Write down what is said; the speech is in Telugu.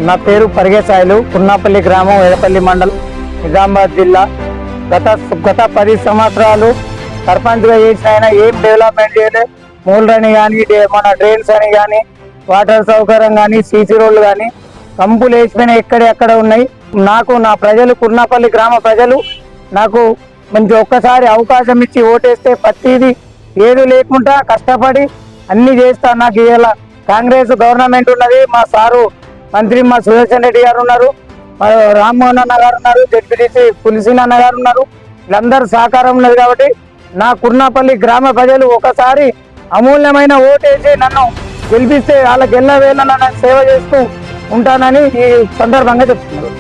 నా పేరు పరిగెసాయిలు, కున్నాపల్లి గ్రామం, ఎడపల్లి మండలం, నిజామాబాద్ జిల్లా. గత 10 సంవత్సరాలు సర్పంచ్గా చేసిన ఆయన ఏం డెవలప్మెంట్ చేయలేదు. మూలరని కానీ, మన డ్రైన్స్ అని కానీ, వాటర్ సౌకర్యం కానీ, సీసీ రోడ్లు కానీ కంపులు వేసిపోయినా ఎక్కడెక్కడ ఉన్నాయి. నాకు నా ప్రజలు, కున్నాపల్లి గ్రామ ప్రజలు నాకు మంచి ఒక్కసారి అవకాశం ఇచ్చి ఓటేస్తే ప్రతిదీ ఏది లేకుండా కష్టపడి అన్ని చేస్తా. నాకు ఇలా కాంగ్రెస్ గవర్నమెంట్ ఉన్నది, మా సారు మంత్రి మా సుదర్శన్ రెడ్డి గారు ఉన్నారు, రామ్మోహన్ అన్న గారు ఉన్నారు, జడ్పీటీసీ పులిసిన్ అన్న గారు ఉన్నారు. వీళ్ళందరూ సహకారం ఉన్నది కాబట్టి నా కుర్నాపల్లి గ్రామ ప్రజలు ఒకసారి అమూల్యమైన ఓటేసి నన్ను గెలిపిస్తే వాళ్ళకి ఎల్లవేళ నన్ను సేవ చేస్తూ ఉంటానని ఈ సందర్భంగా చెప్తున్నారు.